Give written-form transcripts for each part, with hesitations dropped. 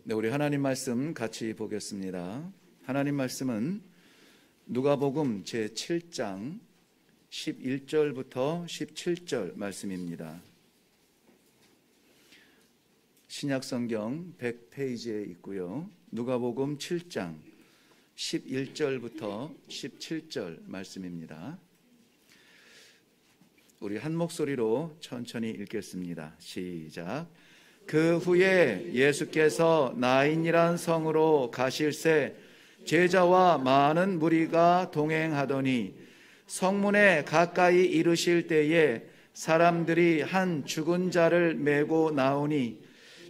네, 우리 하나님 말씀 같이 보겠습니다. 하나님 말씀은 누가복음 제7장 11절부터 17절 말씀입니다. 신약성경 100페이지에 있고요. 누가복음 7장 11절부터 17절 말씀입니다. 우리 한 목소리로 천천히 읽겠습니다. 시작. 그 후에 예수께서 나인이란 성으로 가실새 제자와 많은 무리가 동행하더니 성문에 가까이 이르실 때에 사람들이 한 죽은 자를 메고 나오니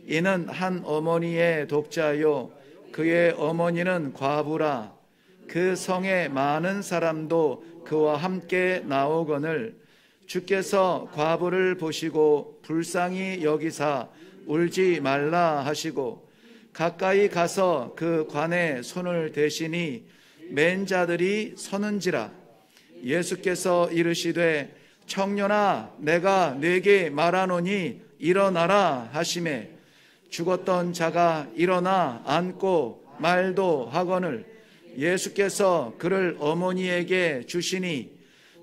이는 한 어머니의 독자요 그의 어머니는 과부라. 그 성에 많은 사람도 그와 함께 나오거늘 주께서 과부를 보시고 불쌍히 여기사 울지 말라 하시고 가까이 가서 그 관에 손을 대시니 맨 자들이 서는지라. 예수께서 이르시되 청년아 내가 네게 말하노니 일어나라 하시매 죽었던 자가 일어나 앉고 말도 하거늘 예수께서 그를 어머니에게 주시니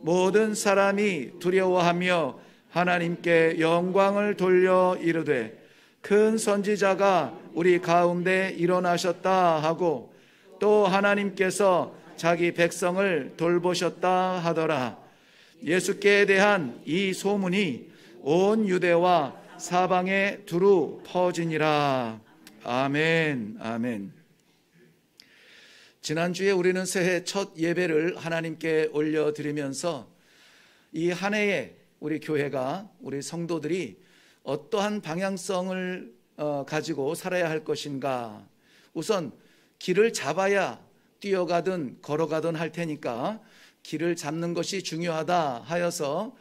모든 사람이 두려워하며 하나님께 영광을 돌려 이르되 큰 선지자가 우리 가운데 일어나셨다 하고 또 하나님께서 자기 백성을 돌보셨다 하더라. 예수께 대한 이 소문이 온 유대와 사방에 두루 퍼지니라. 아멘. 아멘. 지난주에 우리는 새해 첫 예배를 하나님께 올려드리면서 이 한 해에 우리 교회가, 우리 성도들이 어떠한 방향성을 가지고 살아야 할 것인가. 우선 길을 잡아야 뛰어가든 걸어가든 할 테니까 길을 잡는 것이 중요하다 하여서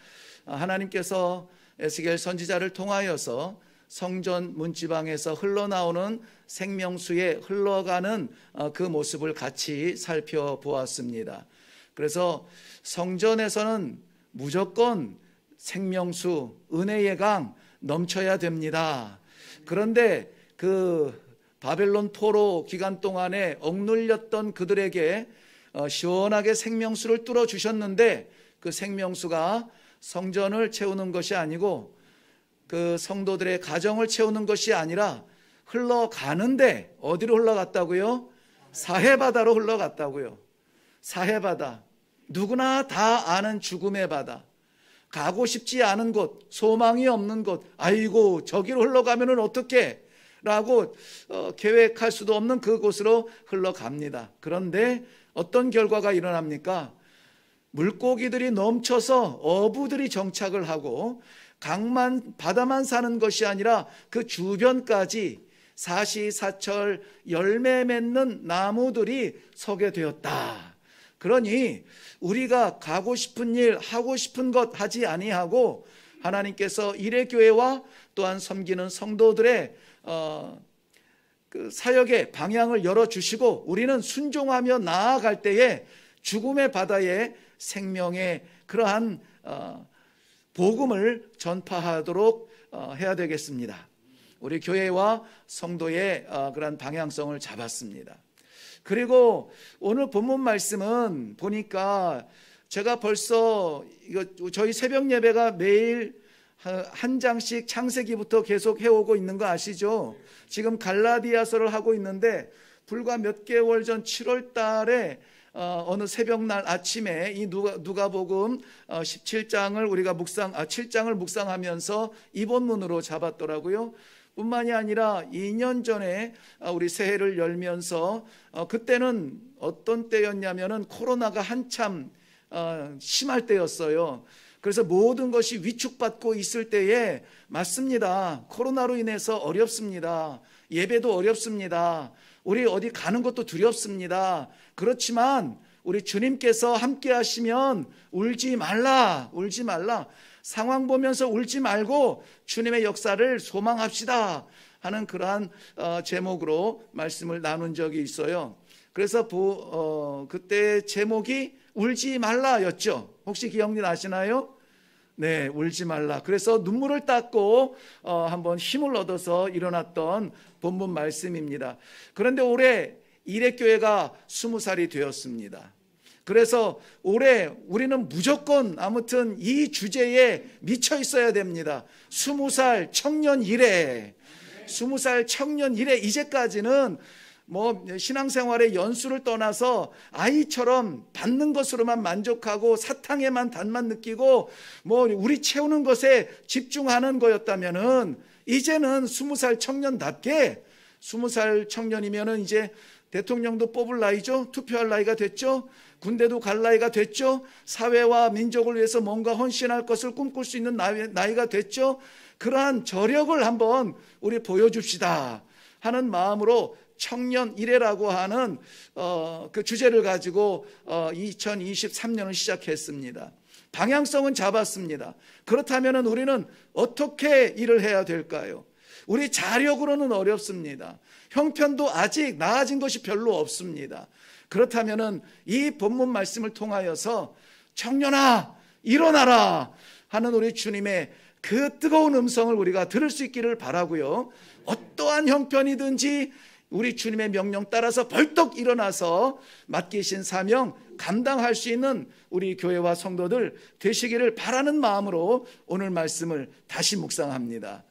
하나님께서 에스겔 선지자를 통하여서 성전 문지방에서 흘러나오는 생명수에 흘러가는 그 모습을 같이 살펴보았습니다. 그래서 성전에서는 무조건 생명수, 은혜의 강 넘쳐야 됩니다. 그런데 그 바벨론 포로 기간 동안에 억눌렸던 그들에게 시원하게 생명수를 뚫어 주셨는데 그 생명수가 성전을 채우는 것이 아니고 그 성도들의 가정을 채우는 것이 아니라 흘러가는데 어디로 흘러갔다고요? 사해바다로 흘러갔다고요. 사해바다. 누구나 다 아는 죽음의 바다. 가고 싶지 않은 곳, 소망이 없는 곳, 아이고 저기로 흘러가면 어떡해? 라고 계획할 수도 없는 그곳으로 흘러갑니다. 그런데 어떤 결과가 일어납니까? 물고기들이 넘쳐서 어부들이 정착을 하고 강만, 바다만 사는 것이 아니라 그 주변까지 사시사철 열매 맺는 나무들이 서게 되었다. 그러니 우리가 가고 싶은 일, 하고 싶은 것 하지 아니하고 하나님께서 일의 교회와 또한 섬기는 성도들의 그 사역의 방향을 열어주시고 우리는 순종하며 나아갈 때에 죽음의 바다에 생명의 그러한 복음을 전파하도록 해야 되겠습니다. 우리 교회와 성도의 그러한 방향성을 잡았습니다. 그리고 오늘 본문 말씀은 보니까 제가 벌써 저희 새벽 예배가 매일 한 장씩 창세기부터 계속 해오고 있는 거 아시죠? 지금 갈라디아서를 하고 있는데 불과 몇 개월 전 7월 달에 어느 새벽날 아침에 이 누가복음 17장을 우리가 7장을 묵상하면서 이본문으로 잡았더라고요. 뿐만이 아니라 2년 전에 우리 새해를 열면서 그때는 어떤 때였냐면은 코로나가 한참 심할 때였어요. 그래서 모든 것이 위축받고 있을 때에 맞습니다. 코로나로 인해서 어렵습니다. 예배도 어렵습니다. 우리 어디 가는 것도 두렵습니다. 그렇지만 우리 주님께서 함께 하시면 울지 말라, 울지 말라. 상황 보면서 울지 말고 주님의 역사를 소망합시다 하는 그러한 제목으로 말씀을 나눈 적이 있어요. 그래서 그때 제목이 울지 말라였죠. 혹시 기억나시나요? 네, 울지 말라. 그래서 눈물을 닦고 한번 힘을 얻어서 일어났던 본문 말씀입니다. 그런데 올해 이레교회가 20살이 되었습니다. 그래서 올해 우리는 무조건 아무튼 이 주제에 미쳐 있어야 됩니다. 20살 청년 이래, 20살 청년 이래. 이제까지는 뭐 신앙생활의 연수를 떠나서 아이처럼 받는 것으로만 만족하고 사탕에만 단맛 느끼고 뭐 우리 채우는 것에 집중하는 거였다면은 이제는 20살 청년답게 20살 청년이면은 이제 대통령도 뽑을 나이죠. 투표할 나이가 됐죠. 군대도 갈 나이가 됐죠. 사회와 민족을 위해서 뭔가 헌신할 것을 꿈꿀 수 있는 나이가 됐죠. 그러한 저력을 한번 우리 보여줍시다 하는 마음으로 청년 이래라고 하는 그 주제를 가지고 2023년을 시작했습니다. 방향성은 잡았습니다. 그렇다면 우리는 어떻게 일을 해야 될까요? 우리 자력으로는 어렵습니다. 형편도 아직 나아진 것이 별로 없습니다. 그렇다면 이 본문 말씀을 통하여서 청년아 일어나라 하는 우리 주님의 그 뜨거운 음성을 우리가 들을 수 있기를 바라고요. 어떠한 형편이든지 우리 주님의 명령 따라서 벌떡 일어나서 맡기신 사명 감당할 수 있는 우리 교회와 성도들 되시기를 바라는 마음으로 오늘 말씀을 다시 묵상합니다.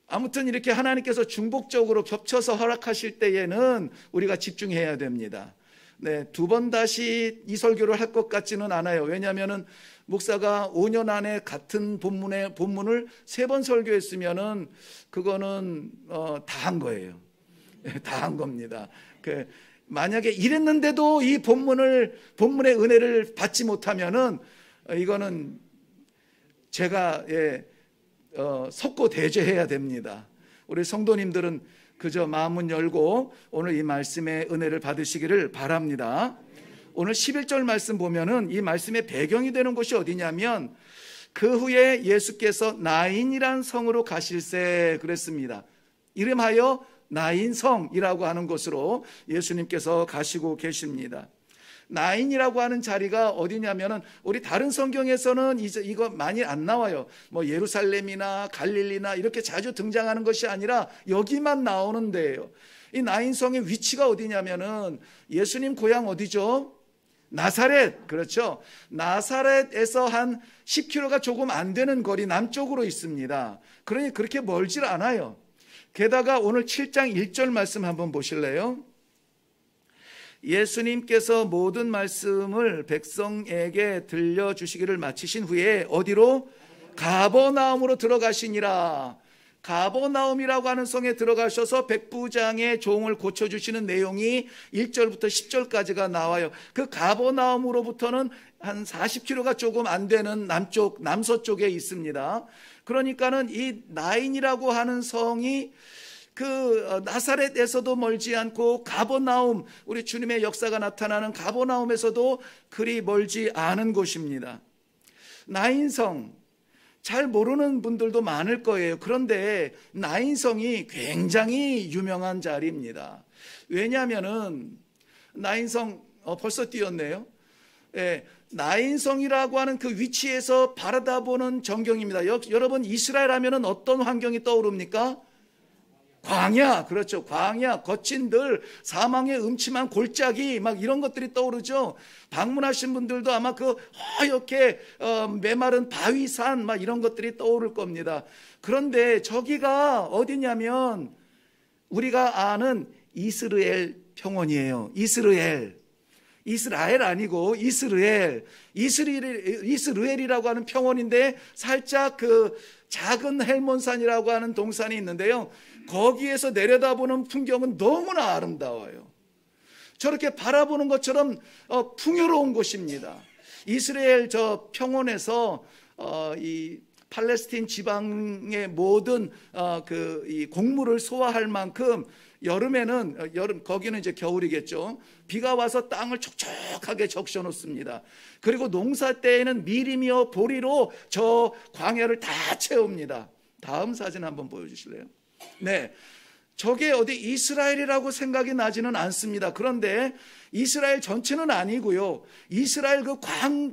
아무튼 이렇게 하나님께서 중복적으로 겹쳐서 허락하실 때에는 우리가 집중해야 됩니다. 네, 두 번 다시 이 설교를 할 것 같지는 않아요. 왜냐하면은 목사가 5년 안에 같은 본문을 3번 설교했으면은 그거는 다 한 거예요. 다 한 겁니다. 만약에 이랬는데도 이 본문의 은혜를 받지 못하면은 이거는 제가 석고 대죄해야 됩니다. 우리 성도님들은 그저 마음은 열고 오늘 이 말씀의 은혜를 받으시기를 바랍니다. 오늘 11절 말씀 보면은 이 말씀의 배경이 되는 곳이 어디냐면 그 후에 예수께서 나인이란 성으로 가실새 그랬습니다. 이름하여 나인성이라고 하는 곳으로 예수님께서 가시고 계십니다. 나인이라고 하는 자리가 어디냐면은 우리 다른 성경에서는 이거 많이 안 나와요. 뭐 예루살렘이나 갈릴리나 이렇게 자주 등장하는 것이 아니라 여기만 나오는 데예요. 이 나인성의 위치가 어디냐면은 예수님 고향 어디죠? 나사렛. 그렇죠. 나사렛에서 한 10km가 조금 안 되는 거리 남쪽으로 있습니다. 그러니 그렇게 멀질 않아요. 게다가 오늘 7장 1절 말씀 한번 보실래요? 예수님께서 모든 말씀을 백성에게 들려주시기를 마치신 후에 어디로? 가버나움으로 들어가시니라. 가버나움이라고 하는 성에 들어가셔서 백부장의 종을 고쳐주시는 내용이 1절부터 10절까지가 나와요. 그 가버나움으로부터는 한 40km가 조금 안 되는 남서쪽에 있습니다. 그러니까는 이 나인이라고 하는 성이 그 나사렛에서도 멀지 않고 가버나움, 우리 주님의 역사가 나타나는 가버나움에서도 그리 멀지 않은 곳입니다. 나인성 잘 모르는 분들도 많을 거예요. 그런데 나인성이 굉장히 유명한 자리입니다. 왜냐하면은 나인성 벌써 띄었네요. 예, 나인성이라고 하는 그 위치에서 바라다보는 전경입니다. 여러분 이스라엘 하면은 어떤 환경이 떠오릅니까? 광야, 그렇죠. 광야, 거친 들, 사망의 음침한 골짜기, 막 이런 것들이 떠오르죠. 방문하신 분들도 아마 그 허옇게 메마른 바위산, 막 이런 것들이 떠오를 겁니다. 그런데 저기가 어디냐면 우리가 아는 이스라엘 평원이에요. 이스라엘 아니고 이스라엘이라고 하는 평원인데 살짝 그 작은 헬몬산이라고 하는 동산이 있는데요. 거기에서 내려다보는 풍경은 너무나 아름다워요. 저렇게 바라보는 것처럼 풍요로운 곳입니다. 이스라엘 저 평원에서 이 팔레스틴 지방의 모든 이 곡물을 소화할 만큼 여름에는 거기는 이제 겨울이겠죠. 비가 와서 땅을 촉촉하게 적셔 놓습니다. 그리고 농사 때에는 밀이며 보리로 저 광야를 다 채웁니다. 다음 사진 한번 보여주실래요? 네, 저게 어디 이스라엘이라고 생각이 나지는 않습니다. 그런데 이스라엘 전체는 아니고요. 이스라엘 그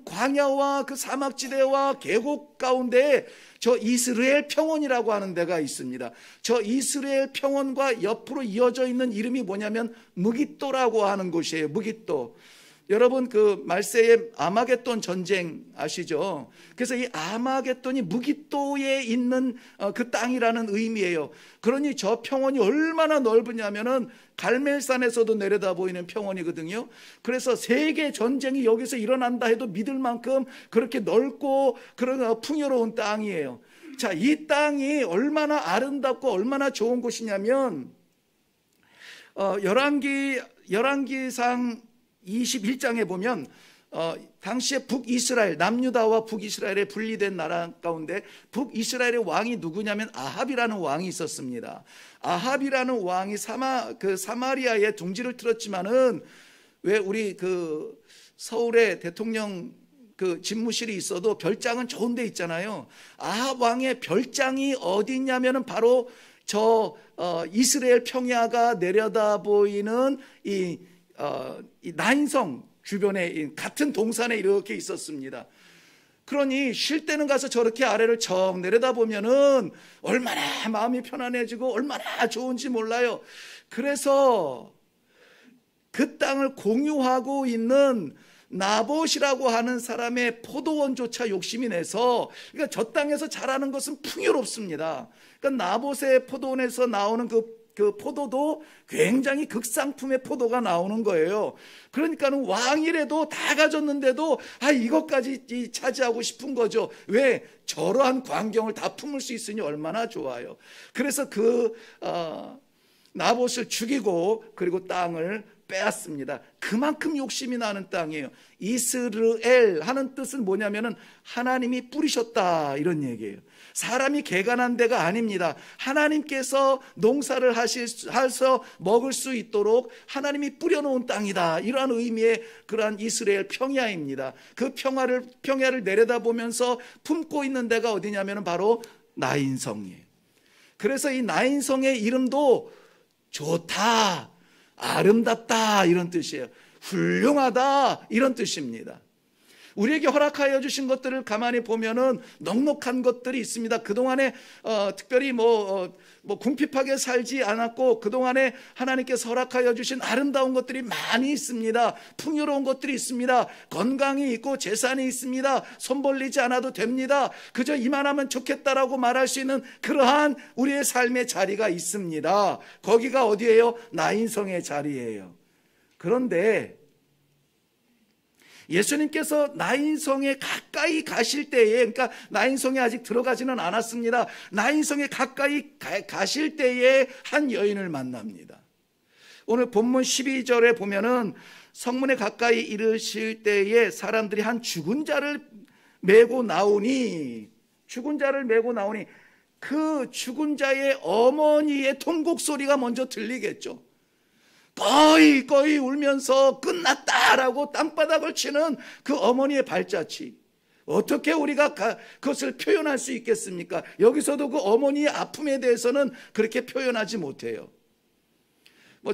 광야와 그 사막지대와 계곡 가운데 저 이스라엘 평원이라고 하는 데가 있습니다. 저 이스라엘 평원과 옆으로 이어져 있는 이름이 뭐냐면 무깃도라고 하는 곳이에요. 무깃도. 여러분 그 말세의 아마겟돈 전쟁 아시죠? 그래서 이 아마겟돈이 무깃도에 있는 그 땅이라는 의미예요. 그러니 저 평원이 얼마나 넓으냐면은 갈멜산에서도 내려다 보이는 평원이거든요. 그래서 세계 전쟁이 여기서 일어난다 해도 믿을 만큼 그렇게 넓고 그런 풍요로운 땅이에요. 자, 이 땅이 얼마나 아름답고 얼마나 좋은 곳이냐면 열왕기상 21장에 보면 당시에 북이스라엘, 남유다와 북이스라엘에 분리된 나라 가운데 북이스라엘의 왕이 누구냐면 아합이라는 왕이 있었습니다. 아합이라는 왕이 사마리아에 둥지를 틀었지만은 왜 우리 그 서울에 대통령 그 집무실이 있어도 별장은 좋은 데 있잖아요. 아합 왕의 별장이 어디 있냐면은 바로 저 이스라엘 평야가 내려다 보이는 이 나인성 주변에 같은 동산에 이렇게 있었습니다. 그러니 쉴 때는 가서 저렇게 아래를 척 내려다보면은 얼마나 마음이 편안해지고 얼마나 좋은지 몰라요. 그래서 그 땅을 공유하고 있는 나봇이라고 하는 사람의 포도원조차 욕심이 내서, 그러니까 저 땅에서 자라는 것은 풍요롭습니다. 그러니까 나봇의 포도원에서 나오는 그 포도도 굉장히 극상품의 포도가 나오는 거예요. 그러니까는 왕이라도 다 가졌는데도 이것까지 차지하고 싶은 거죠. 왜? 저러한 광경을 다 품을 수 있으니 얼마나 좋아요. 그래서 나봇을 죽이고 그리고 땅을 빼앗습니다. 그만큼 욕심이 나는 땅이에요. 이스라엘 하는 뜻은 뭐냐면은 하나님이 뿌리셨다 이런 얘기예요. 사람이 개간한 데가 아닙니다. 하나님께서 농사를 하셔서 먹을 수 있도록 하나님이 뿌려놓은 땅이다. 이러한 의미의 그러한 이스라엘 평야입니다. 그 평야를 내려다보면서 품고 있는 데가 어디냐면 바로 나인성이에요. 그래서 이 나인성의 이름도 좋다, 아름답다 이런 뜻이에요. 훌륭하다 이런 뜻입니다. 우리에게 허락하여 주신 것들을 가만히 보면은 넉넉한 것들이 있습니다. 그동안에 특별히 궁핍하게 살지 않았고 그동안에 하나님께서 허락하여 주신 아름다운 것들이 많이 있습니다. 풍요로운 것들이 있습니다. 건강이 있고 재산이 있습니다. 손 벌리지 않아도 됩니다. 그저 이만하면 좋겠다라고 말할 수 있는 그러한 우리의 삶의 자리가 있습니다. 거기가 어디예요? 나인성의 자리예요. 그런데 예수님께서 나인성에 가까이 가실 때에, 그러니까 나인성에 아직 들어가지는 않았습니다. 나인성에 가까이 가실 때에 한 여인을 만납니다. 오늘 본문 12절에 보면은 성문에 가까이 이르실 때에 사람들이 한 죽은 자를 메고 나오니 그 죽은 자의 어머니의 통곡 소리가 먼저 들리겠죠. 거의 울면서 끝났다라고 땅바닥을 치는 그 어머니의 발자취. 어떻게 우리가 그것을 표현할 수 있겠습니까? 여기서도 그 어머니의 아픔에 대해서는 그렇게 표현하지 못해요.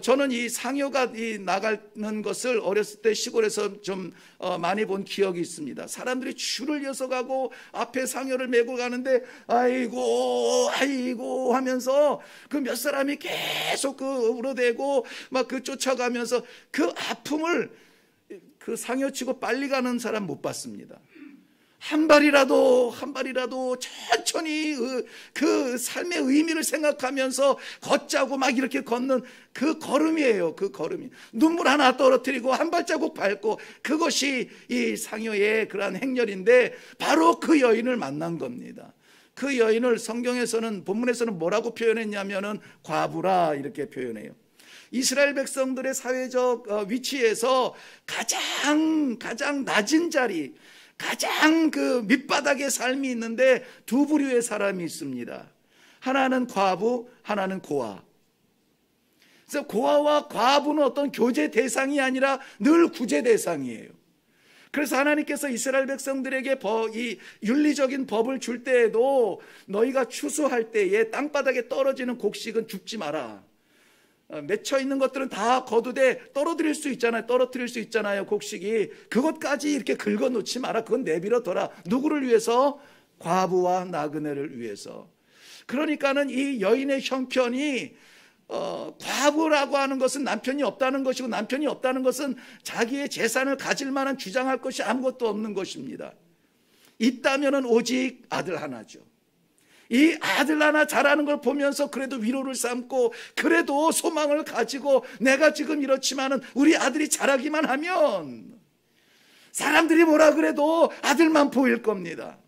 저는 이 상여가 나가는 것을 어렸을 때 시골에서 좀 많이 본 기억이 있습니다. 사람들이 줄을 이어서 가고 앞에 상여를 메고 가는데 아이고 하면서 그 몇 사람이 계속 울어대고 막 쫓아가면서 그 아픔을 그 상여치고 빨리 가는 사람 못 봤습니다. 한 발이라도 천천히 그 삶의 의미를 생각하면서 걷자고 막 이렇게 걷는 그 걸음이에요. 그 걸음이 눈물 하나 떨어뜨리고 한 발자국 밟고, 그것이 이 상여의 그러한 행렬인데 바로 그 여인을 만난 겁니다. 그 여인을 성경에서는, 본문에서는 뭐라고 표현했냐면은 과부라 이렇게 표현해요. 이스라엘 백성들의 사회적 위치에서 가장 낮은 자리, 가장 그 밑바닥의 삶이 있는데 두 부류의 사람이 있습니다. 하나는 과부, 하나는 고아. 그래서 고아와 과부는 어떤 교제 대상이 아니라 늘 구제 대상이에요. 그래서 하나님께서 이스라엘 백성들에게 이 윤리적인 법을 줄 때에도 너희가 추수할 때에 땅바닥에 떨어지는 곡식은 줍지 마라. 맺혀 있는 것들은 다 거두되 떨어뜨릴 수 있잖아요. 곡식이. 그것까지 이렇게 긁어놓지 마라. 그건 내버려둬라. 누구를 위해서? 과부와 나그네를 위해서. 그러니까는 이 여인의 형편이 과부라고 하는 것은 남편이 없다는 것이고, 남편이 없다는 것은 자기의 재산을 가질 만한 주장할 것이 아무것도 없는 것입니다. 있다면은 오직 아들 하나죠. 이 아들 하나 자라는 걸 보면서 그래도 위로를 삼고, 그래도 소망을 가지고, 내가 지금 이렇지만은 우리 아들이 자라기만 하면 사람들이 뭐라 그래도 아들만 보일 겁니다.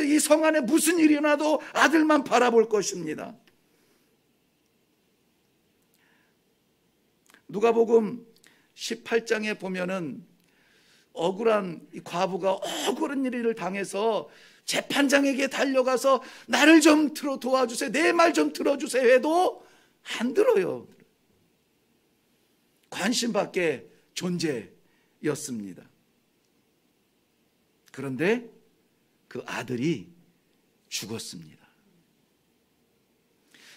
이 성 안에 무슨 일이 일어나도 아들만 바라볼 것입니다. 누가복음 18장에 보면은 억울한 이 과부가 억울한 일을 당해서 재판장에게 달려가서 나를 좀 도와주세요, 내 말 좀 들어주세요 해도 안 들어요. 관심밖에 존재였습니다. 그런데 그 아들이 죽었습니다.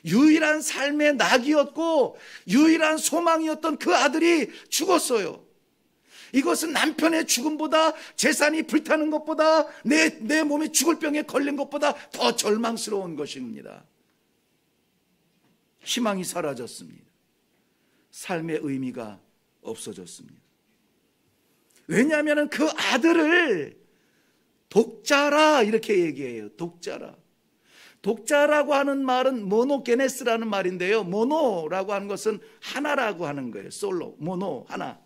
유일한 삶의 낙이었고 유일한 소망이었던 그 아들이 죽었어요. 이것은 남편의 죽음보다, 재산이 불타는 것보다, 내 몸이 죽을 병에 걸린 것보다 더 절망스러운 것입니다. 희망이 사라졌습니다. 삶의 의미가 없어졌습니다. 왜냐하면 그 아들을 독자라 이렇게 얘기해요. 독자라. 독자라고 하는 말은 모노게네스라는 말인데요. 모노라고 하는 것은 하나라고 하는 거예요. 솔로, 모노, 하나.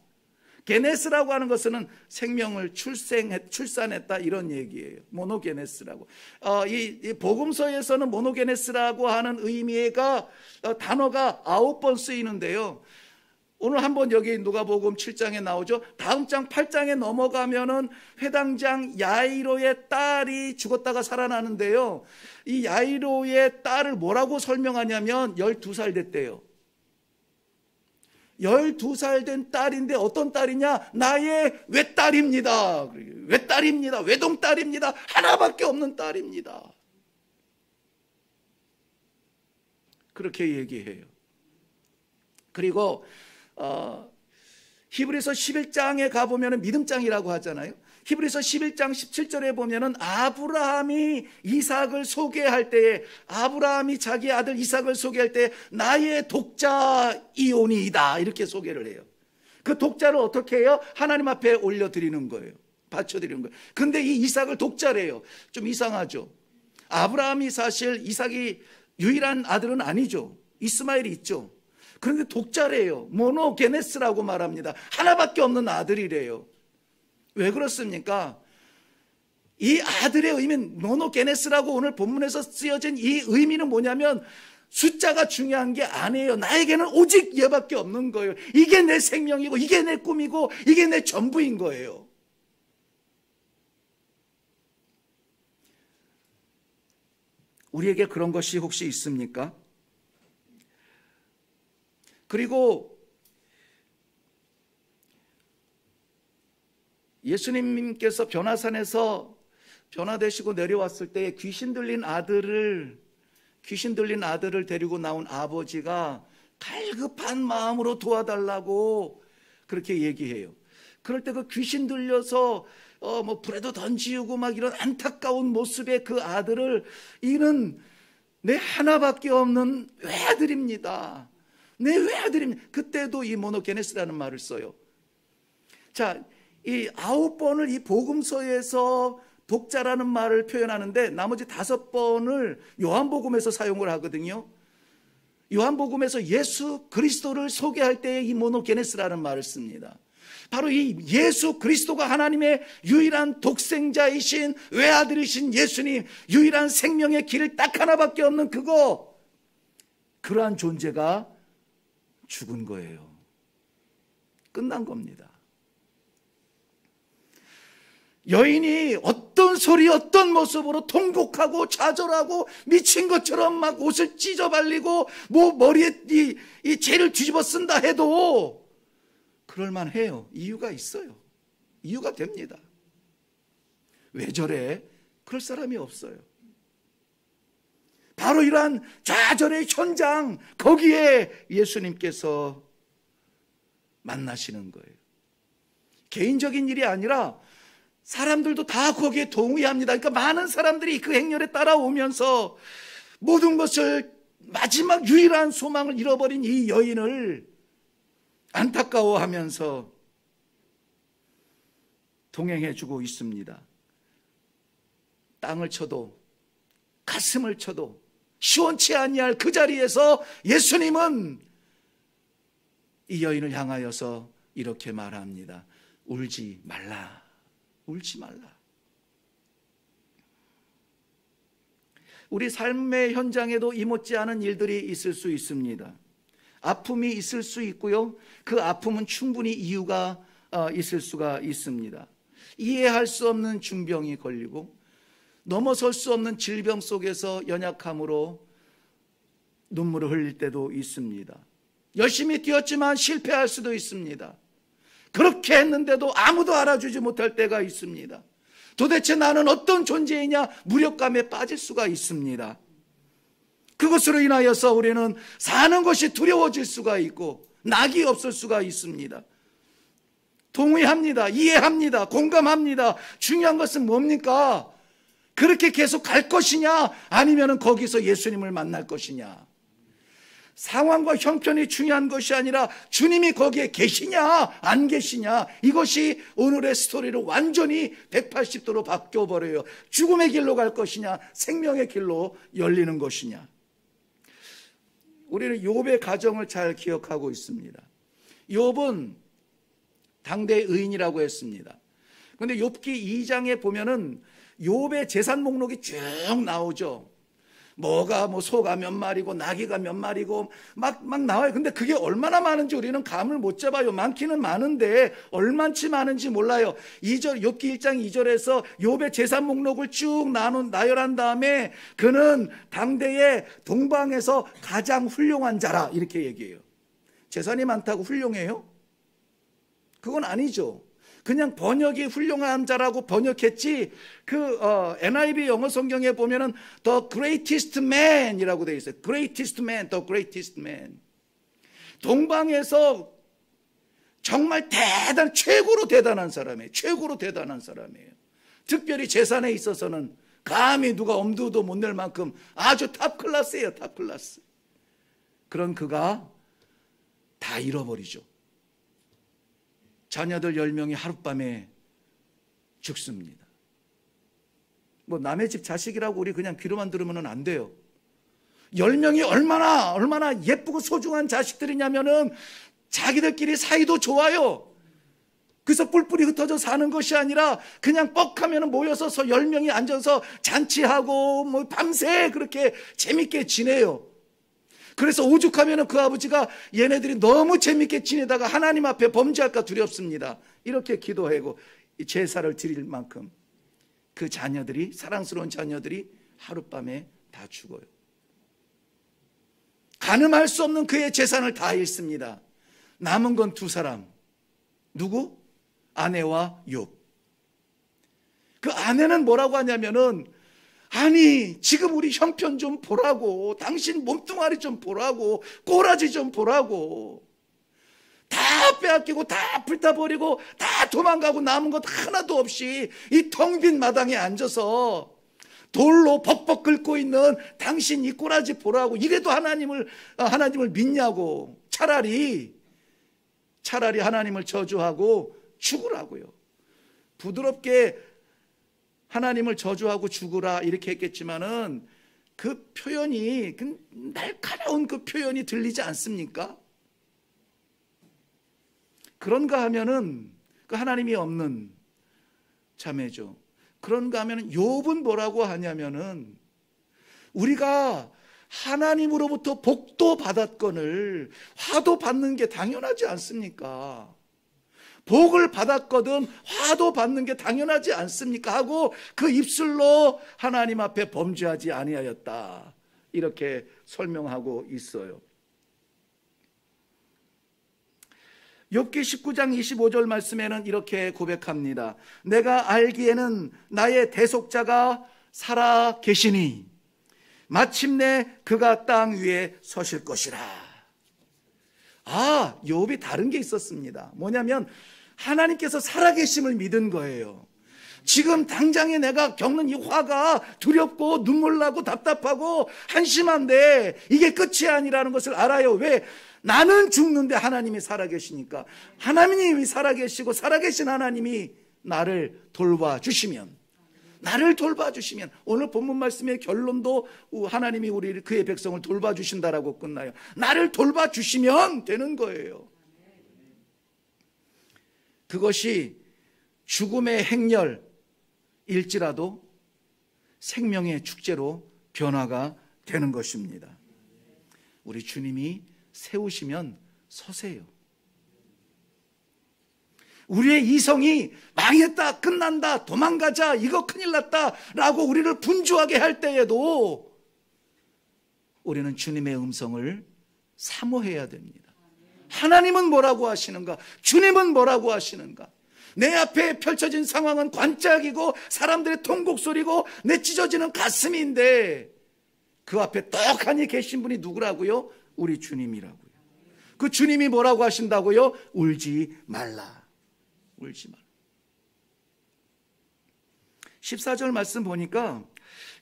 게네스라고 하는 것은 생명을 출산했다 이런 얘기예요. 모노게네스라고. 이 복음서에서는 모노게네스라고 하는 의미가 단어가 9번 쓰이는데요. 오늘 한번 여기 누가복음 7장에 나오죠. 다음 장 8장에 넘어가면은 회당장 야이로의 딸이 죽었다가 살아나는데요. 이 야이로의 딸을 뭐라고 설명하냐면 12살 됐대요. 12살 된 딸인데 어떤 딸이냐? 나의 외딸입니다. 외딸입니다. 외동딸입니다. 하나밖에 없는 딸입니다. 그렇게 얘기해요. 그리고 히브리서 11장에 가보면 믿음장이라고 하잖아요. 히브리서 11장 17절에 보면은 아브라함이 이삭을 소개할 때에, 아브라함이 자기 아들 이삭을 소개할 때 나의 독자 이온이다 이렇게 소개를 해요. 그 독자를 어떻게 해요? 하나님 앞에 올려드리는 거예요. 바쳐드리는 거예요. 근데 이 이삭을 독자래요. 좀 이상하죠. 아브라함이 사실 이삭이 유일한 아들은 아니죠. 이스마엘이 있죠. 그런데 독자래요. 모노게네스라고 말합니다. 하나밖에 없는 아들이래요. 왜 그렇습니까? 이 아들의 의미는 모노게네스라고 오늘 본문에서 쓰여진 이 의미는 뭐냐면 숫자가 중요한 게 아니에요. 나에게는 오직 얘밖에 없는 거예요. 이게 내 생명이고 이게 내 꿈이고 이게 내 전부인 거예요. 우리에게 그런 것이 혹시 있습니까? 그리고 예수님께서 변화산에서 변화되시고 내려왔을 때 귀신 들린 아들을 데리고 나온 아버지가 갈급한 마음으로 도와달라고 그렇게 얘기해요. 그럴 때 그 귀신 들려서 불에도 던지우고 막 이런 안타까운 모습의 그 아들을, 이는 내 하나밖에 없는 외아들입니다. 내 외아들입니다. 그때도 이 모노게네스라는 말을 써요. 자, 이 9번을 이 복음서에서 독자라는 말을 표현하는데 나머지 5번을 요한복음에서 사용을 하거든요. 요한복음에서 예수 그리스도를 소개할 때에 이 모노게네스라는 말을 씁니다. 바로 이 예수 그리스도가 하나님의 유일한 독생자이신 외아들이신 예수님, 유일한 생명의 길을 딱 하나밖에 없는 그러한 존재가 죽은 거예요. 끝난 겁니다. 여인이 어떤 소리 어떤 모습으로 통곡하고 좌절하고 미친 것처럼 막 옷을 찢어 발리고 머리에 이 죄를 뒤집어 쓴다 해도 그럴만 해요. 이유가 있어요. 이유가 됩니다. 왜 저래? 그럴 사람이 없어요. 바로 이러한 좌절의 현장, 거기에 예수님께서 만나시는 거예요. 개인적인 일이 아니라 사람들도 다 거기에 동의합니다. 그러니까 많은 사람들이 그 행렬에 따라오면서 모든 것을, 마지막 유일한 소망을 잃어버린 이 여인을 안타까워하면서 동행해 주고 있습니다. 땅을 쳐도 가슴을 쳐도 시원치 아니할 그 자리에서 예수님은 이 여인을 향하여서 이렇게 말합니다. 울지 말라. 울지 말라. 우리 삶의 현장에도 이 못지않은 일들이 있을 수 있습니다. 아픔이 있을 수 있고요. 그 아픔은 충분히 이유가 있을 수가 있습니다. 이해할 수 없는 중병이 걸리고 넘어설 수 없는 질병 속에서 연약함으로 눈물을 흘릴 때도 있습니다. 열심히 뛰었지만 실패할 수도 있습니다. 그렇게 했는데도 아무도 알아주지 못할 때가 있습니다. 도대체 나는 어떤 존재이냐 무력감에 빠질 수가 있습니다. 그것으로 인하여서 우리는 사는 것이 두려워질 수가 있고 낙이 없을 수가 있습니다. 동의합니다. 이해합니다. 공감합니다. 중요한 것은 뭡니까? 그렇게 계속 갈 것이냐 아니면 거기서 예수님을 만날 것이냐. 상황과 형편이 중요한 것이 아니라 주님이 거기에 계시냐 안 계시냐, 이것이 오늘의 스토리를 완전히 180도로 바뀌어버려요. 죽음의 길로 갈 것이냐 생명의 길로 열리는 것이냐. 우리는 욥의 가정을 잘 기억하고 있습니다. 욥은 당대의 의인이라고 했습니다. 그런데 욥기 2장에 보면은 욥의 재산 목록이 쭉 나오죠. 뭐가 소가 몇 마리고 나귀가 몇 마리고 막 나와요. 근데 그게 얼마나 많은지 우리는 감을 못 잡아요. 많기는 많은데 얼만치 많은지 몰라요. 2절 욥기 1장 2절에서 욥의 재산 목록을 쭉 나열한 다음에 그는 당대의 동방에서 가장 훌륭한 자라 이렇게 얘기해요. 재산이 많다고 훌륭해요? 그건 아니죠. 그냥 번역이 훌륭한 자라고 번역했지, NIV 영어 성경에 보면은 the greatest man 이라고 되어 있어요. greatest man, the greatest man. 동방에서 정말 최고로 대단한 사람이에요. 최고로 대단한 사람이에요. 특별히 재산에 있어서는 감히 누가 엄두도 못 낼 만큼 아주 탑 클래스예요. 탑 클래스. 그런 그가 다 잃어버리죠. 자녀들 10명이 하룻밤에 죽습니다. 남의 집 자식이라고 우리 그냥 귀로만 들으면 안 돼요. 10명이 얼마나 예쁘고 소중한 자식들이냐면은 자기들끼리 사이도 좋아요. 그래서 뿔뿔이 흩어져 사는 것이 아니라 그냥 뻑하면 모여서 10명이 앉아서 잔치하고 밤새 그렇게 재밌게 지내요. 그래서 오죽하면 그 아버지가 얘네들이 너무 재밌게 지내다가 하나님 앞에 범죄할까 두렵습니다. 이렇게 기도하고 제사를 드릴 만큼 그 자녀들이, 사랑스러운 자녀들이 하룻밤에 다 죽어요. 가늠할 수 없는 그의 재산을 다 잃습니다. 남은 건 두 사람. 누구? 아내와 욥. 그 아내는 뭐라고 하냐면은, 아니 지금 우리 형편 좀 보라고, 당신 몸뚱아리 좀 보라고, 꼬라지 좀 보라고, 다 빼앗기고 다 불타버리고 다 도망가고 남은 것 하나도 없이 이 텅 빈 마당에 앉아서 돌로 벅벅 긁고 있는 당신 이 꼬라지 보라고. 이래도 하나님을 믿냐고. 차라리 하나님을 저주하고 죽으라고요. 부드럽게 하나님을 저주하고 죽으라 이렇게 했겠지만은 그 표현이, 그 날카로운 그 표현이 들리지 않습니까? 그런가 하면은 그 하나님이 없는 자매죠. 그런가 하면은 욥은 뭐라고 하냐면은, 우리가 하나님으로부터 복도 받았거늘 화도 받는 게 당연하지 않습니까? 복을 받았거든 화도 받는 게 당연하지 않습니까? 하고 그 입술로 하나님 앞에 범죄하지 아니하였다, 이렇게 설명하고 있어요. 욥기 19장 25절 말씀에는 이렇게 고백합니다. 내가 알기에는 나의 대속자가 살아 계시니 마침내 그가 땅 위에 서실 것이라. 욥이 다른 게 있었습니다. 뭐냐면 하나님께서 살아계심을 믿은 거예요. 지금 당장에 내가 겪는 이 화가 두렵고 눈물 나고 답답하고 한심한데 이게 끝이 아니라는 것을 알아요. 왜? 나는 죽는데 하나님이 살아계시니까. 하나님이 살아계시고 살아계신 하나님이 나를 돌봐주시면, 오늘 본문 말씀의 결론도 하나님이 그의 백성을 돌봐주신다라고 끝나요. 나를 돌봐주시면 되는 거예요. 그것이 죽음의 행렬일지라도 생명의 축제로 변화가 되는 것입니다. 우리 주님이 세우시면 서세요. 우리의 이성이 망했다, 끝난다, 도망가자, 이거 큰일 났다 라고 우리를 분주하게 할 때에도 우리는 주님의 음성을 사모해야 됩니다. 하나님은 뭐라고 하시는가? 주님은 뭐라고 하시는가? 내 앞에 펼쳐진 상황은 관짝이고 사람들의 통곡소리고 내 찢어지는 가슴인데 그 앞에 떡하니 계신 분이 누구라고요? 우리 주님이라고요. 그 주님이 뭐라고 하신다고요? 울지 말라. 울지 말라. 14절 말씀 보니까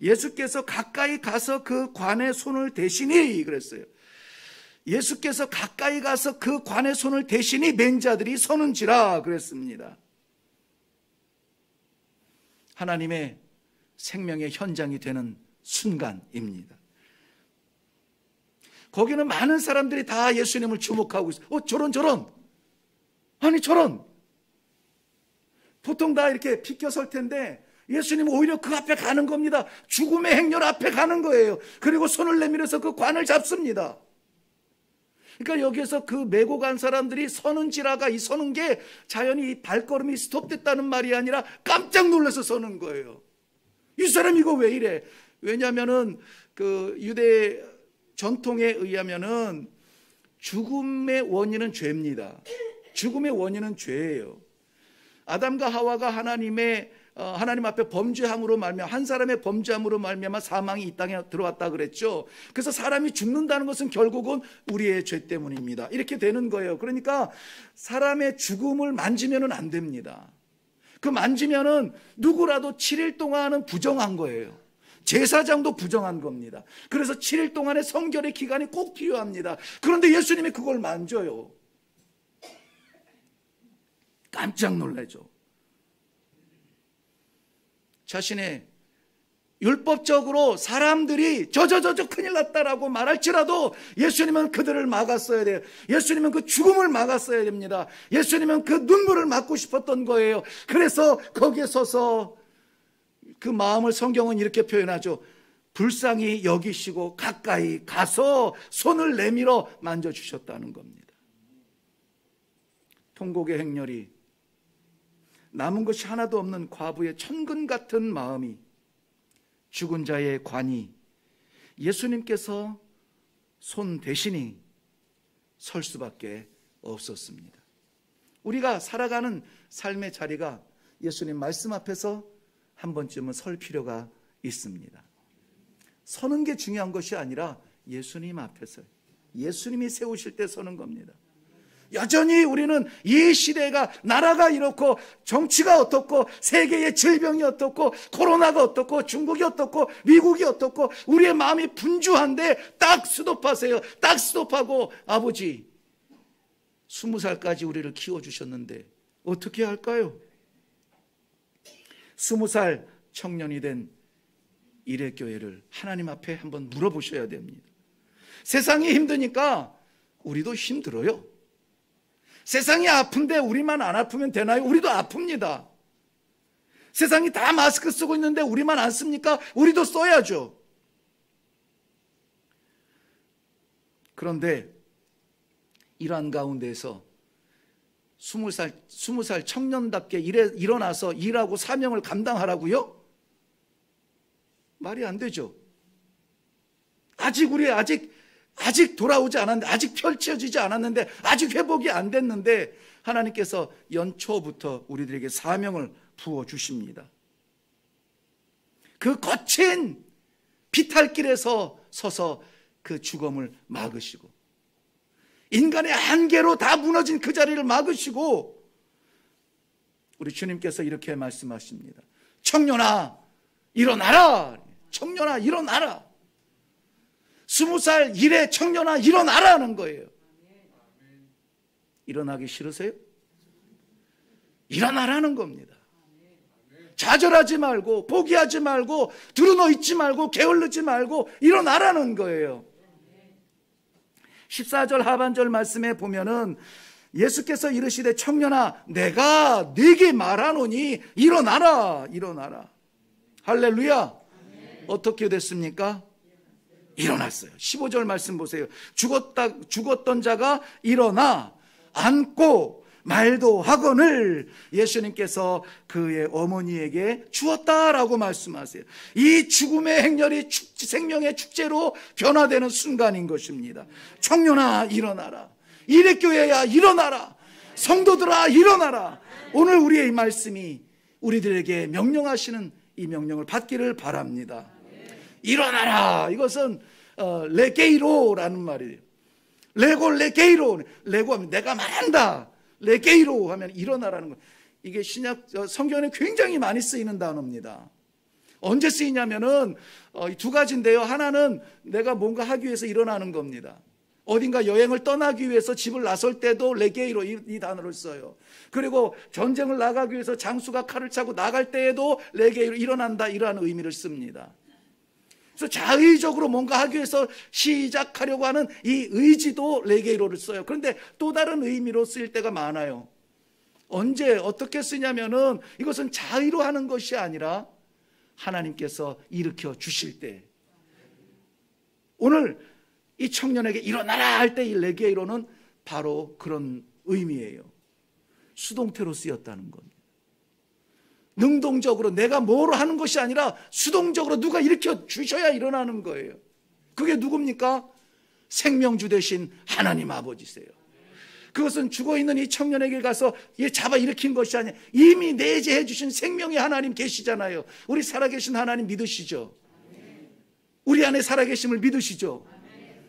예수께서 가까이 가서 그 관에 손을 대시니 그랬어요. 예수께서 가까이 가서 그 관에 손을 대시니 맹자들이 서는지라 그랬습니다. 하나님의 생명의 현장이 되는 순간입니다. 거기는 많은 사람들이 다 예수님을 주목하고 있어요. 저런. 아니 저런. 보통 다 이렇게 비껴설 텐데 예수님은 오히려 그 앞에 가는 겁니다. 죽음의 행렬 앞에 가는 거예요. 그리고 손을 내밀어서 그 관을 잡습니다. 그러니까 여기에서 그 메고 간 사람들이 서는지라가 이 서는 게 자연히 이 발걸음이 스톱됐다는 말이 아니라 깜짝 놀라서 서는 거예요. 이 사람 이거 왜 이래? 왜냐하면은 그 유대 전통에 의하면은 죽음의 원인은 죄입니다. 죽음의 원인은 죄예요. 아담과 하와가 하나님 앞에 범죄함으로 말미암아 한 사람의 범죄함으로 말미암아 사망이 이 땅에 들어왔다 그랬죠. 그래서 사람이 죽는다는 것은 결국은 우리의 죄 때문입니다. 이렇게 되는 거예요. 그러니까 사람의 죽음을 만지면은 안 됩니다. 그 만지면은 누구라도 7일 동안은 부정한 거예요. 제사장도 부정한 겁니다. 그래서 7일 동안의 성결의 기간이 꼭 필요합니다. 그런데 예수님이 그걸 만져요. 깜짝 놀라죠. 자신의 율법적으로 사람들이 저 큰일 났다라고 말할지라도 예수님은 그들을 막았어야 돼요. 예수님은 그 죽음을 막았어야 됩니다. 예수님은 그 눈물을 막고 싶었던 거예요. 그래서 거기에 서서 그 마음을 성경은 이렇게 표현하죠. 불쌍히 여기시고 가까이 가서 손을 내밀어 만져주셨다는 겁니다. 통곡의 행렬이 남은 것이 하나도 없는 과부의 천근 같은 마음이 죽은 자의 관이 예수님께서 손 대신이 설 수밖에 없었습니다. 우리가 살아가는 삶의 자리가 예수님 말씀 앞에서 한 번쯤은 설 필요가 있습니다. 서는 게 중요한 것이 아니라 예수님 앞에서 예수님이 세우실 때 서는 겁니다. 여전히 우리는 이 시대가 나라가 이렇고 정치가 어떻고 세계의 질병이 어떻고 코로나가 어떻고 중국이 어떻고 미국이 어떻고 우리의 마음이 분주한데 딱 스톱하세요. 딱 스톱하고 아버지 20살까지 우리를 키워주셨는데 어떻게 할까요? 20살 청년이 된 이레교회를 하나님 앞에 한번 물어보셔야 됩니다. 세상이 힘드니까 우리도 힘들어요. 세상이 아픈데 우리만 안 아프면 되나요? 우리도 아픕니다. 세상이 다 마스크 쓰고 있는데 우리만 안 씁니까? 우리도 써야죠. 그런데 이러한 가운데에서 20살 청년답게 일어나서 일하고 사명을 감당하라고요? 말이 안 되죠. 아직 돌아오지 않았는데, 아직 펼쳐지지 않았는데, 아직 회복이 안 됐는데 하나님께서 연초부터 우리들에게 사명을 부어주십니다. 그 거친 비탈길에서 서서 그 죽음을 막으시고, 인간의 한계로 다 무너진 그 자리를 막으시고, 우리 주님께서 이렇게 말씀하십니다. 청년아 일어나라. 청년아 일어나라. 20살 이래 청년아 일어나라는 거예요. 일어나기 싫으세요? 일어나라는 겁니다. 좌절하지 말고, 포기하지 말고, 드러누워 있지 말고, 게을르지 말고 일어나라는 거예요. 14절 하반절 말씀에 보면은 예수께서 이르시되 청년아 내가 네게 말하노니 일어나라. 일어나라. 할렐루야. 어떻게 됐습니까? 일어났어요. 15절 말씀 보세요. 죽었던 자가 일어나 앉고 말도 하거늘 예수님께서 그의 어머니에게 주었다라고 말씀하세요. 이 죽음의 행렬이 생명의 축제로 변화되는 순간인 것입니다. 청년아 일어나라. 이레교회야 일어나라. 성도들아 일어나라. 오늘 우리의 이 말씀이 우리들에게 명령하시는 이 명령을 받기를 바랍니다. 일어나라. 이것은 레게이로라는 말이에요. 레게이로. 레고 하면 내가 말한다. 레게이로 하면 일어나라는 거예요. 이게 신약 성경에 굉장히 많이 쓰이는 단어입니다. 언제 쓰이냐면은 두 가지인데요. 하나는 내가 뭔가 하기 위해서 일어나는 겁니다. 어딘가 여행을 떠나기 위해서 집을 나설 때도 레게이로 이 단어를 써요. 그리고 전쟁을 나가기 위해서 장수가 칼을 차고 나갈 때에도 레게이로 일어난다 이러한 의미를 씁니다. 그래서 자의적으로 뭔가 하기 위해서 시작하려고 하는 이 의지도 레게이로를 써요. 그런데 또 다른 의미로 쓰일 때가 많아요. 언제 어떻게 쓰냐면은 이것은 자의로 하는 것이 아니라 하나님께서 일으켜 주실 때, 오늘 이 청년에게 일어나라 할 때 이 레게이로는 바로 그런 의미예요. 수동태로 쓰였다는 겁니다. 능동적으로 내가 뭐로 하는 것이 아니라 수동적으로 누가 일으켜 주셔야 일어나는 거예요. 그게 누굽니까? 생명주 되신 하나님 아버지세요. 그것은 죽어있는 이 청년에게 가서 잡아 일으킨 것이 아니라 이미 내재해 주신 생명의 하나님 계시잖아요. 우리 살아계신 하나님 믿으시죠? 우리 안에 살아계심을 믿으시죠?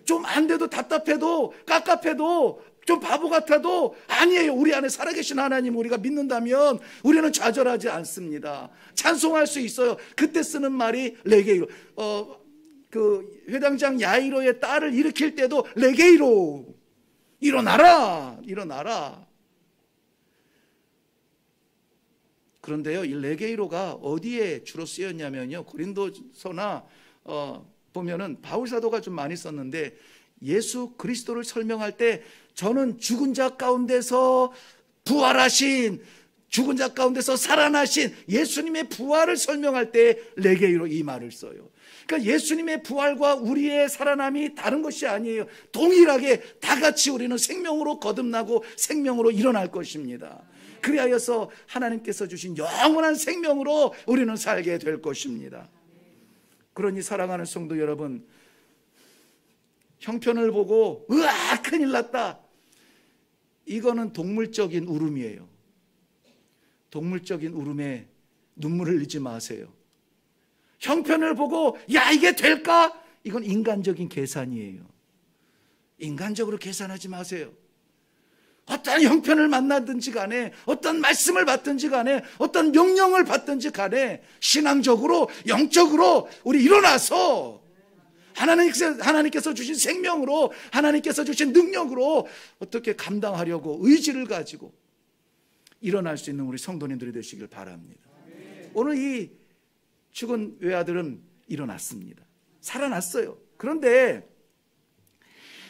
좀 안 돼도 답답해도 깝깝해도 좀 바보 같아도 아니에요. 우리 안에 살아계신 하나님 우리가 믿는다면 우리는 좌절하지 않습니다. 찬송할 수 있어요. 그때 쓰는 말이 레게이로. 그 회당장 야이로의 딸을 일으킬 때도 레게이로. 일어나라. 일어나라. 그런데요, 이 레게이로가 어디에 주로 쓰였냐면요, 고린도서나 보면은 바울 사도가 좀 많이 썼는데, 예수 그리스도를 설명할 때 저는 죽은 자 가운데서 부활하신, 죽은 자 가운데서 살아나신 예수님의 부활을 설명할 때 레게이로 이 말을 써요. 그러니까 예수님의 부활과 우리의 살아남이 다른 것이 아니에요. 동일하게 다 같이 우리는 생명으로 거듭나고 생명으로 일어날 것입니다. 그리하여서 하나님께서 주신 영원한 생명으로 우리는 살게 될 것입니다. 그러니 사랑하는 성도 여러분, 형편을 보고 으아 큰일 났다, 이거는 동물적인 울음이에요. 동물적인 울음에 눈물을 흘리지 마세요. 형편을 보고 야 이게 될까? 이건 인간적인 계산이에요. 인간적으로 계산하지 마세요. 어떤 형편을 만나든지 간에, 어떤 말씀을 받든지 간에, 어떤 명령을 받든지 간에 신앙적으로, 영적으로 우리 일어나서 하나님께서 주신 생명으로, 하나님께서 주신 능력으로 어떻게 감당하려고 의지를 가지고 일어날 수 있는 우리 성도님들이 되시길 바랍니다. 오늘 이 죽은 외아들은 일어났습니다. 살아났어요. 그런데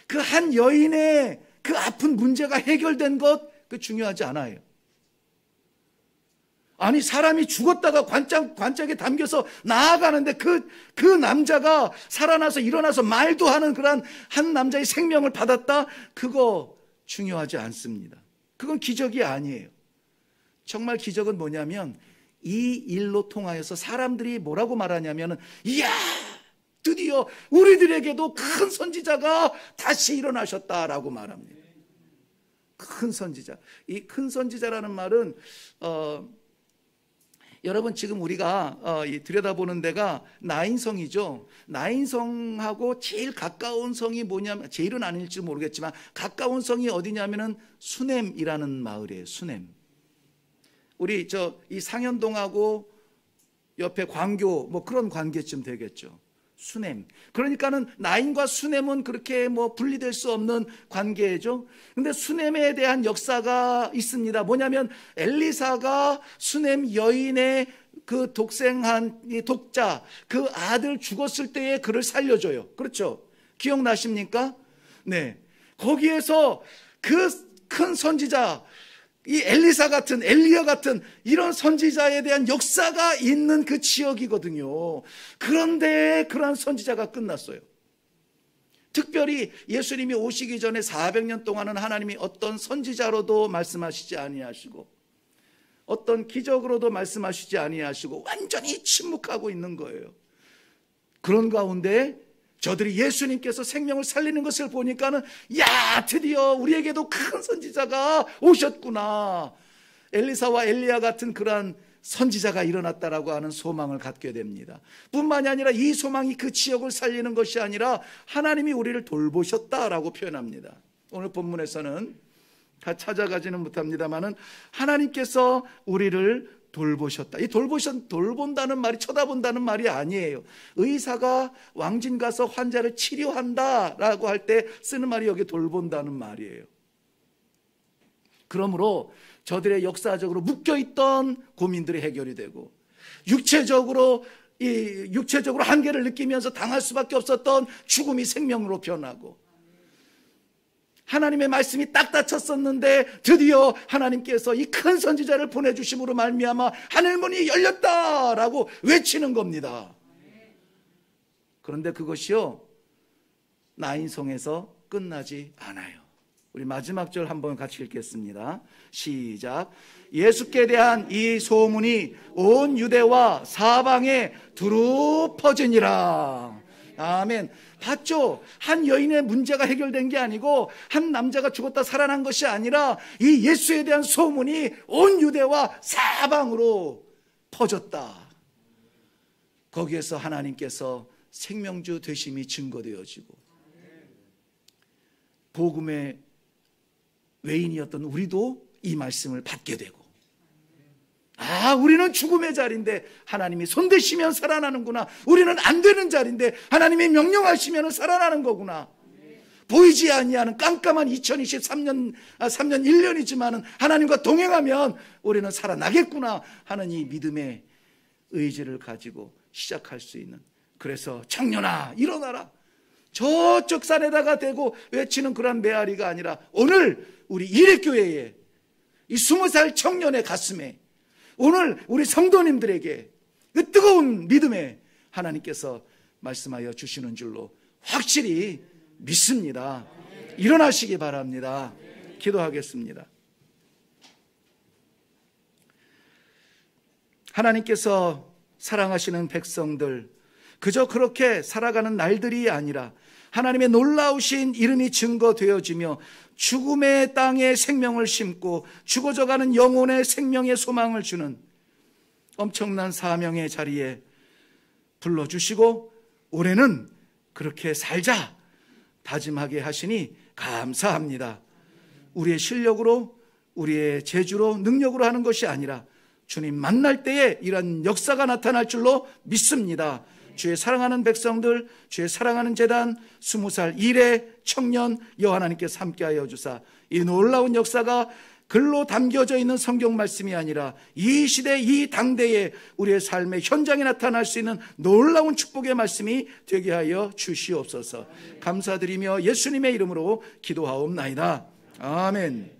그 한 여인의 그 아픈 문제가 해결된 것, 그 중요하지 않아요. 아니 사람이 죽었다가 관짝에 담겨서 나아가는데 그 남자가 살아나서 일어나서 말도 하는 그런 한 남자의 생명을 받았다, 그거 중요하지 않습니다. 그건 기적이 아니에요. 정말 기적은 뭐냐면 이 일로 통하여서 사람들이 뭐라고 말하냐면, 이야 드디어 우리들에게도 큰 선지자가 다시 일어나셨다라고 말합니다. 큰 선지자. 이 큰 선지자라는 말은 여러분 지금 우리가 들여다보는 데가 나인성이죠. 나인성하고 제일 가까운 성이 뭐냐면, 제일은 아닐지 모르겠지만 가까운 성이 어디냐면은 수냄이라는 마을이에요. 수냄. 우리 이 상현동하고 옆에 광교 뭐 그런 관계쯤 되겠죠. 수냄. 그러니까는 나인과 수냄은 그렇게 뭐 분리될 수 없는 관계죠. 근데 수냄에 대한 역사가 있습니다. 뭐냐면 엘리사가 수냄 여인의 그 독생한 이 독자, 그 아들 죽었을 때에 그를 살려줘요. 그렇죠? 기억나십니까? 네. 거기에서 그 큰 선지자, 이 엘리사 같은, 엘리야 같은 이런 선지자에 대한 역사가 있는 그 지역이거든요. 그런데 그러한 선지자가 끝났어요. 특별히 예수님이 오시기 전에 400년 동안은 하나님이 어떤 선지자로도 말씀하시지 아니하시고 어떤 기적으로도 말씀하시지 아니하시고 완전히 침묵하고 있는 거예요. 그런 가운데 저들이 예수님께서 생명을 살리는 것을 보니까는, 야, 드디어 우리에게도 큰 선지자가 오셨구나, 엘리사와 엘리야 같은 그러한 선지자가 일어났다라고 하는 소망을 갖게 됩니다. 뿐만이 아니라 이 소망이 그 지역을 살리는 것이 아니라 하나님이 우리를 돌보셨다라고 표현합니다. 오늘 본문에서는 다 찾아가지는 못합니다만은 하나님께서 우리를 돌보셨다. 이 돌본다는 말이 쳐다본다는 말이 아니에요. 의사가 왕진 가서 환자를 치료한다라고 할 때 쓰는 말이 여기 돌본다는 말이에요. 그러므로 저들의 역사적으로 묶여있던 고민들이 해결이 되고, 육체적으로 한계를 느끼면서 당할 수밖에 없었던 죽음이 생명으로 변하고, 하나님의 말씀이 딱 닫혔었는데 드디어 하나님께서 이 큰 선지자를 보내주심으로 말미암아 하늘문이 열렸다라고 외치는 겁니다. 그런데 그것이요, 나인성에서 끝나지 않아요. 우리 마지막 절 한번 같이 읽겠습니다. 시작. 예수께 대한 이 소문이 온 유대와 사방에 두루 퍼지니라. 아멘. 봤죠? 한 여인의 문제가 해결된 게 아니고 한 남자가 죽었다 살아난 것이 아니라 이 예수에 대한 소문이 온 유대와 사방으로 퍼졌다. 거기에서 하나님께서 생명주 되심이 증거되어지고, 복음의 외인이었던 우리도 이 말씀을 받게 되고, 우리는 죽음의 자리인데 하나님이 손대시면 살아나는구나. 우리는 안 되는 자리인데 하나님이 명령하시면 살아나는 거구나. 보이지 아니하는 깜깜한 2023년 3년 1년이지만 하나님과 동행하면 우리는 살아나겠구나 하는 이 믿음의 의지를 가지고 시작할 수 있는, 그래서 청년아 일어나라, 저쪽 산에다가 대고 외치는 그런 메아리가 아니라 오늘 우리 이레교회에 이 20살 청년의 가슴에, 오늘 우리 성도님들에게 그 뜨거운 믿음에 하나님께서 말씀하여 주시는 줄로 확실히 믿습니다. 일어나시기 바랍니다. 기도하겠습니다. 하나님께서 사랑하시는 백성들, 그저 그렇게 살아가는 날들이 아니라 하나님의 놀라우신 이름이 증거되어지며 죽음의 땅에 생명을 심고 죽어져가는 영혼의 생명의 소망을 주는 엄청난 사명의 자리에 불러주시고 올해는 그렇게 살자 다짐하게 하시니 감사합니다. 우리의 실력으로, 우리의 재주로, 능력으로 하는 것이 아니라 주님 만날 때에 이런 역사가 나타날 줄로 믿습니다. 주의 사랑하는 백성들, 주의 사랑하는 재단 20살 이래 청년 여하나님께서 함께하여 주사 이 놀라운 역사가 글로 담겨져 있는 성경 말씀이 아니라 이 시대 이 당대에 우리의 삶의 현장에 나타날 수 있는 놀라운 축복의 말씀이 되게 하여 주시옵소서. 감사드리며 예수님의 이름으로 기도하옵나이다. 아멘.